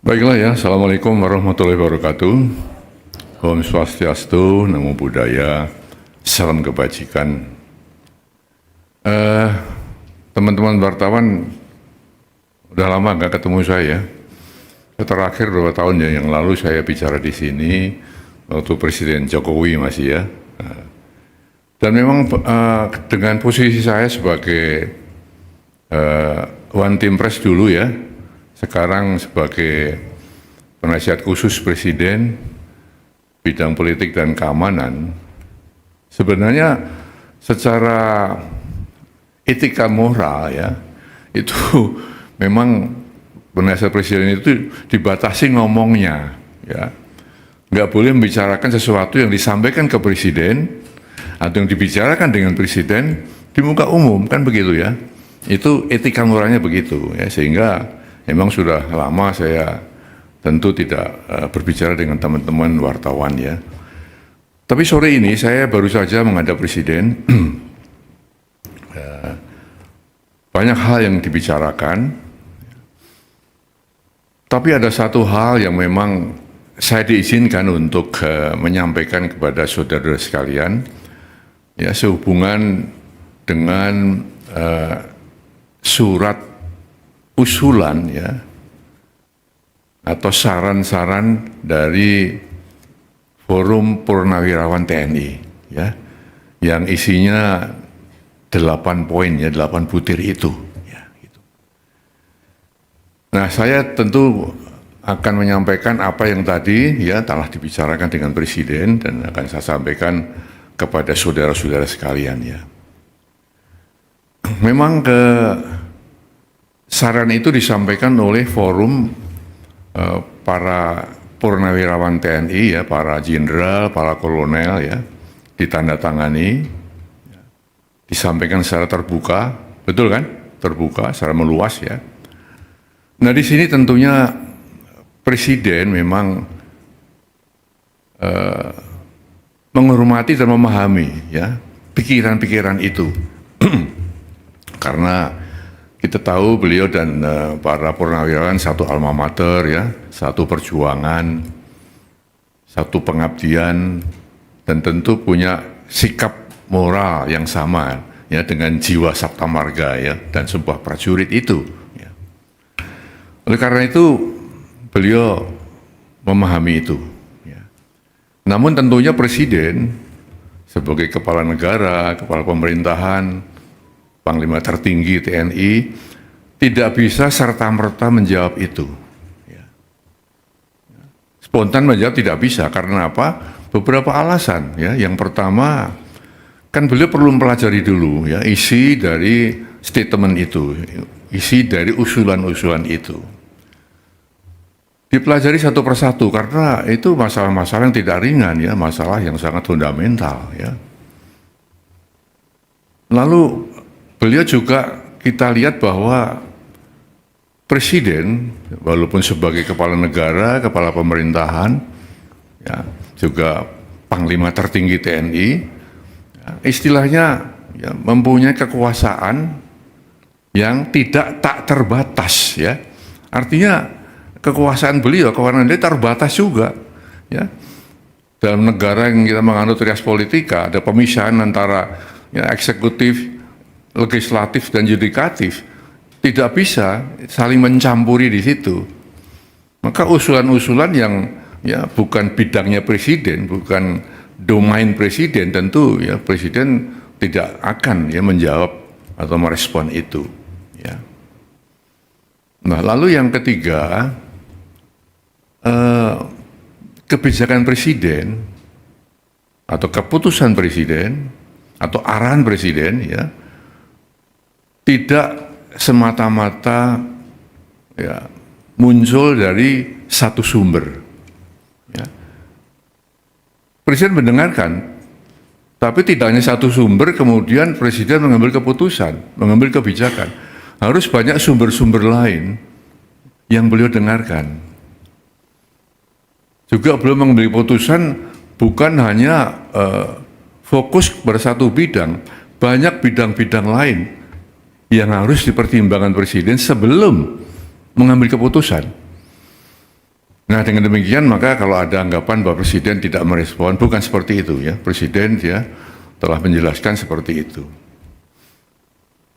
Baiklah ya, Assalamualaikum warahmatullahi wabarakatuh. Om Swastiastu, Namo Buddhaya, salam kebajikan. Teman-teman wartawan, udah lama nggak ketemu saya. Terakhir 2 tahun ya yang lalu saya bicara di sini waktu Presiden Jokowi masih ya. Dan memang dengan posisi saya sebagai One Team Press dulu ya, sekarang sebagai penasihat khusus Presiden bidang politik dan keamanan, sebenarnya secara etika moral ya, itu memang penasihat Presiden itu dibatasi ngomongnya ya, nggak boleh membicarakan sesuatu yang disampaikan ke Presiden atau yang dibicarakan dengan Presiden di muka umum, kan begitu ya. Itu etika moralnya begitu ya, sehingga memang sudah lama saya tentu tidak berbicara dengan teman-teman wartawan ya. Tapi sore ini saya baru saja menghadap Presiden. Banyak hal yang dibicarakan, tapi ada satu hal yang memang saya diizinkan untuk menyampaikan kepada saudara sekalian, ya, sehubungan dengan surat usulan ya atau saran-saran dari Forum Purnawirawan TNI ya, yang isinya 8 poin ya, 8 butir itu ya, gitu. Nah, saya tentu akan menyampaikan apa yang tadi ya telah dibicarakan dengan Presiden dan akan saya sampaikan kepada saudara-saudara sekalian ya. Memang saran itu disampaikan oleh forum para purnawirawan TNI ya, para jenderal, para kolonel ya, ditandatangani, disampaikan secara terbuka, betul kan? Terbuka, secara meluas ya. Nah, di sini tentunya Presiden memang menghormati dan memahami ya pikiran-pikiran itu. Karena kita tahu beliau dan para purnawirawan satu alma mater ya, satu perjuangan, satu pengabdian, dan tentu punya sikap moral yang sama ya dengan jiwa sabta marga ya dan sebuah prajurit itu ya. Oleh karena itu beliau memahami itu ya. Namun tentunya Presiden sebagai kepala negara, kepala pemerintahan, Panglima tertinggi TNI tidak bisa serta-merta menjawab itu. Ya. Spontan menjawab tidak bisa, karena apa? Beberapa alasan ya. Yang pertama, kan beliau perlu mempelajari dulu ya isi dari statement itu, isi dari usulan-usulan itu. Dipelajari satu persatu karena itu masalah-masalah yang tidak ringan ya, masalah yang sangat fundamental ya. Lalu beliau juga kita lihat bahwa Presiden walaupun sebagai kepala negara, kepala pemerintahan ya, juga Panglima tertinggi TNI, ya, istilahnya ya, mempunyai kekuasaan yang tak terbatas ya. Artinya kekuasaan beliau, kewenangan dia terbatas juga ya. Dalam negara yang kita menganut rias politika, ada pemisahan antara ya, eksekutif, legislatif dan yudikatif, tidak bisa saling mencampuri di situ. Maka usulan-usulan yang ya bukan bidangnya Presiden, bukan domain Presiden, tentu ya Presiden tidak akan ya menjawab atau merespon itu ya. Nah, lalu yang ketiga, kebijakan Presiden atau keputusan Presiden atau arahan Presiden ya tidak semata-mata ya muncul dari satu sumber. Ya. Presiden mendengarkan, tapi tidak hanya satu sumber kemudian Presiden mengambil keputusan, mengambil kebijakan. Harus banyak sumber-sumber lain yang beliau dengarkan. Juga beliau mengambil keputusan bukan hanya fokus pada satu bidang, banyak bidang-bidang lain yang harus dipertimbangkan Presiden sebelum mengambil keputusan. Nah, dengan demikian maka kalau ada anggapan bahwa Presiden tidak merespon, bukan seperti itu ya. Presiden dia telah menjelaskan seperti itu.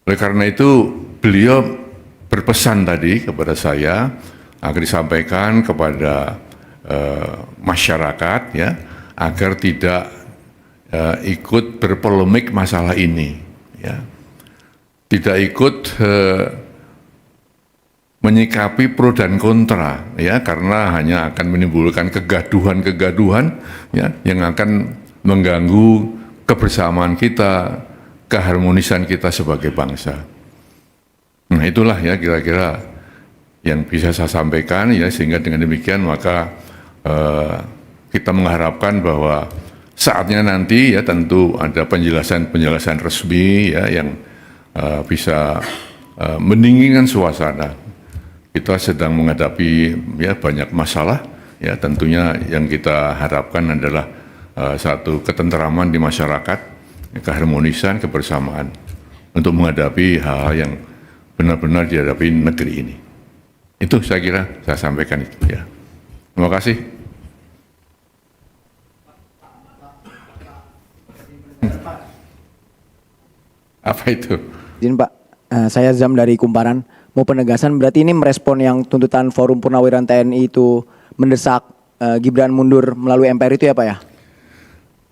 Oleh karena itu beliau berpesan tadi kepada saya agar disampaikan kepada masyarakat ya agar tidak ikut berpolemik masalah ini ya. Tidak ikut menyikapi pro dan kontra ya, karena hanya akan menimbulkan kegaduhan-kegaduhan ya yang akan mengganggu kebersamaan kita, keharmonisan kita sebagai bangsa. Nah, itulah ya kira-kira yang bisa saya sampaikan ya, sehingga dengan demikian maka kita mengharapkan bahwa saatnya nanti ya tentu ada penjelasan-penjelasan resmi ya yang bisa mendinginkan suasana. Kita sedang menghadapi ya banyak masalah ya, tentunya yang kita harapkan adalah satu ketentraman di masyarakat, keharmonisan, kebersamaan untuk menghadapi hal-hal yang benar-benar dihadapi negeri ini. Itu saya kira saya sampaikan itu ya. Terima kasih. Apa itu? Izin Pak, saya Zam dari Kumparan. Mau penegasan berarti ini merespon yang tuntutan Forum Purnawirawan TNI itu mendesak Gibran mundur melalui MPR itu ya Pak ya?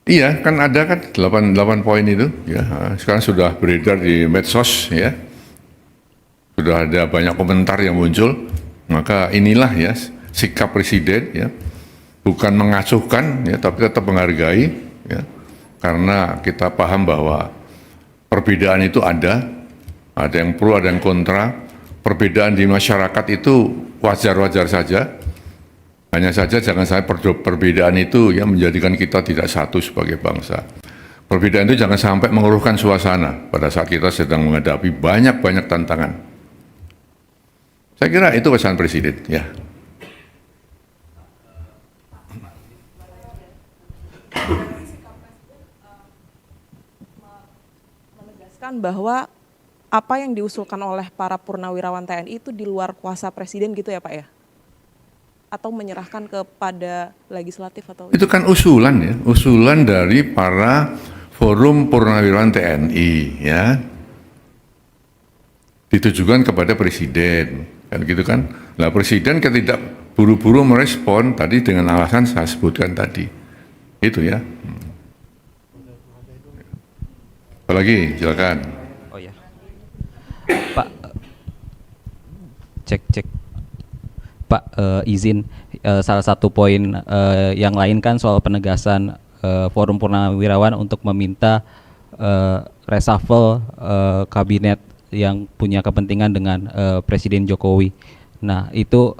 Iya, kan ada kan 8 poin itu ya. Sekarang sudah beredar di medsos ya. Sudah ada banyak komentar yang muncul. Maka inilah ya sikap Presiden ya. Bukan mengacuhkan ya, tapi tetap menghargai ya. Karena kita paham bahwa perbedaan itu ada yang pro, ada yang kontra. Perbedaan di masyarakat itu wajar-wajar saja. Hanya saja jangan sampai perbedaan itu ya menjadikan kita tidak satu sebagai bangsa. Perbedaan itu jangan sampai mengeruhkan suasana pada saat kita sedang menghadapi banyak-banyak tantangan. Saya kira itu pesan Presiden ya. Menegaskan bahwa apa yang diusulkan oleh para purnawirawan TNI itu di luar kuasa Presiden gitu ya Pak ya? Atau menyerahkan kepada legislatif atau? Itu kan usulan ya, usulan dari para Forum Purnawirawan TNI ya. Ditujukan kepada Presiden, kan gitu kan. Nah, Presiden tidak buru-buru merespon tadi dengan alasan saya sebutkan tadi. Itu ya. Apalagi, silakan. Oh ya. Pak, cek. Pak, izin salah satu poin yang lain kan soal penegasan Forum Purnawirawan untuk meminta reshuffle kabinet yang punya kepentingan dengan Presiden Jokowi. Nah, itu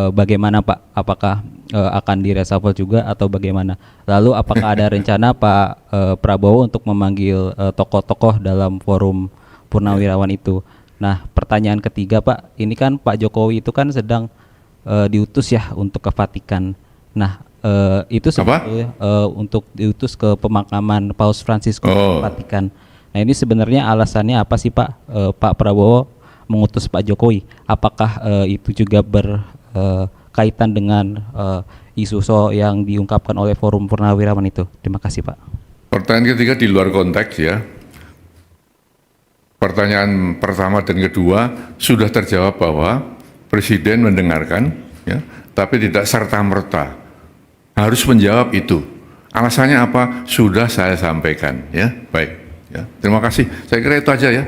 bagaimana Pak? Apakah akan direshuffle juga atau bagaimana? Lalu apakah ada rencana Pak Prabowo untuk memanggil tokoh-tokoh dalam Forum Purnawirawan itu? Nah, pertanyaan ketiga Pak, ini kan Pak Jokowi itu kan sedang diutus ya untuk ke Vatikan. Nah, itu sebetulnya untuk diutus ke pemakaman Paus Franciscus ke Vatikan. Nah, ini sebenarnya alasannya apa sih Pak? Pak Prabowo mengutus Pak Jokowi. Apakah itu juga berkaitan dengan isu yang diungkapkan oleh Forum Purnawirawan itu? Terima kasih Pak. Pertanyaan ketiga di luar konteks ya. Pertanyaan pertama dan kedua sudah terjawab bahwa Presiden mendengarkan, ya, tapi tidak serta-merta harus menjawab itu. Alasannya apa? Sudah saya sampaikan, ya. Baik, ya. Terima kasih. Saya kira itu aja ya.